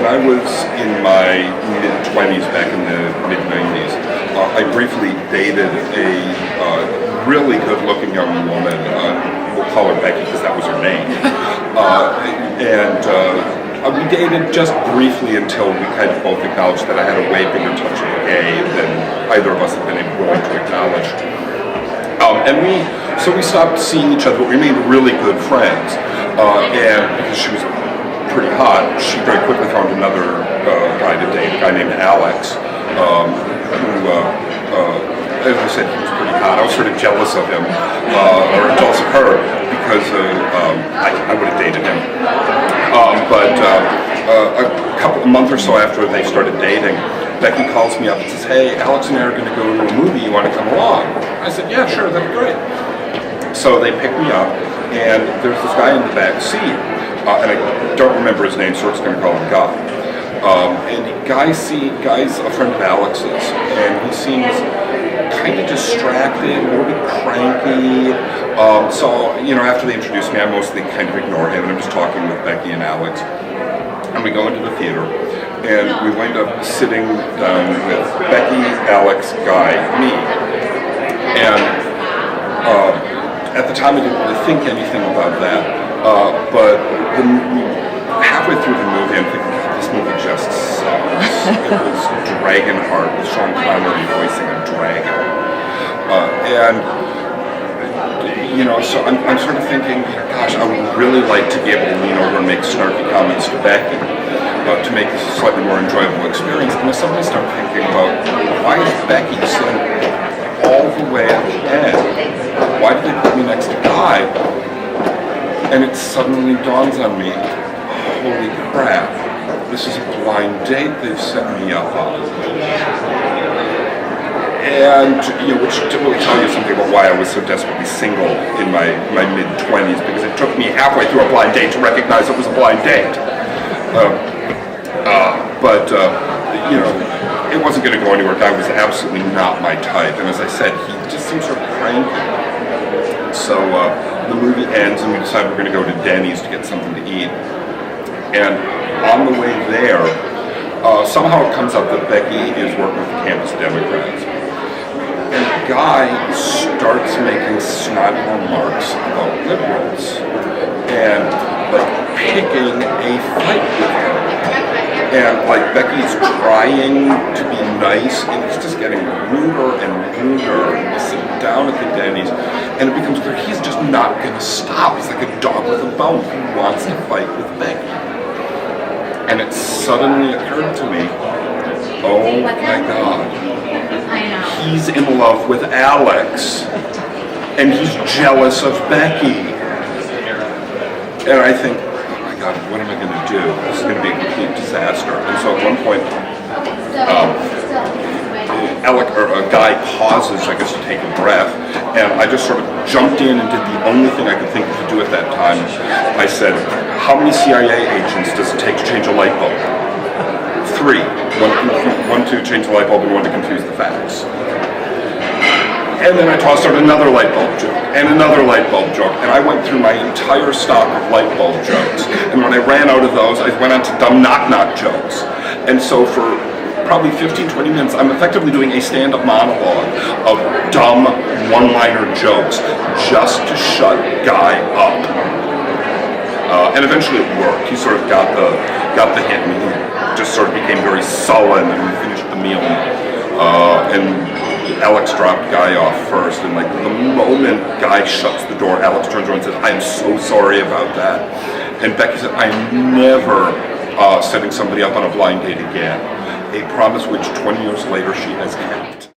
when I was in my mid-20s, back in the mid-90s, I briefly dated a really good-looking young woman. We'll call her Becky because that was her name. We dated just briefly until we kind of both acknowledged that I had a way bigger touch of gay than either of us had been willing to acknowledge. So we stopped seeing each other, but we remained really good friends. And because she was pretty hot, she very quickly found another guy to date, a guy named Alex, who, as I said, he was pretty hot. I was sort of jealous of him, or jealous of her, because I would have dated him. A month or so after they started dating, Becky calls me up and says, "Hey, Alex and I are going to go to a movie. You want to come along?" I said, "Yeah, sure, that'd be great." So they picked me up, and there's this guy in the back seat, and I don't remember his name, so we're just going to call him Guy. Guy's a friend of Alex's, and he seems kind of distracted, a little bit cranky. So, after they introduced me, I mostly kind of ignore him, and I'm just talking with Becky and Alex. And we go into the theater, and we wind up sitting down with Becky, Alex, Guy, me. And at the time, I didn't really think anything about that. But halfway through the movie, I'm thinking, God, this movie just sucks. It was Dragonheart with Sean Connery voicing a dragon. So I'm sort of thinking, gosh, I would really like to be able to lean over and make snarky comments to Becky to make this a slightly more enjoyable experience. And I suddenly start thinking about, why is Becky sitting all the way at the end? Why did they put me next to Guy? And it suddenly dawns on me, holy crap, this is a blind date they've set me up on. And, which didn't really tell you something about why I was so desperately single in my mid-20s, because it took me halfway through a blind date to recognize it was a blind date. It wasn't going to go anywhere. Guy was absolutely not my type, and as I said, he just seemed sort of cranky. So the movie ends, and we decide we're going to go to Denny's to get something to eat. And on the way there, somehow it comes up that Becky is working with the campus Democrats. And Guy starts making snotty remarks about liberals and picking a fight with him. And Becky's trying to be nice, and it's just getting ruder and ruder. We sit down at the Denny's, and it becomes clear he's just not going to stop. He's like a dog with a bone. He wants to fight with Becky. And it suddenly occurred to me, oh my God. He's in love with Alex, and he's jealous of Becky. And I think, oh my God, what am I going to do? This is going to be a complete disaster. And so at one point, Guy pauses, I guess, to take a breath, and I just sort of jumped in and did the only thing I could think to do at that time. I said, how many CIA agents does it take to change a light bulb? 3. One to change the light bulb and 1 to confuse the facts. And then I tossed out another light bulb joke, and another light bulb joke, and I went through my entire stock of light bulb jokes. And when I ran out of those, I went on to dumb knock-knock jokes. And so for probably 15-20 minutes, I'm effectively doing a stand-up monologue of dumb one-liner jokes just to shut Guy up. And eventually it worked. He sort of got the hint, and he just sort of became very sullen, and we finished the meal. And Alex dropped Guy off first, and the moment Guy shuts the door, Alex turns around and says, "I'm so sorry about that." And Becky said, "I'm never setting somebody up on a blind date again." A promise which 20 years later she has kept.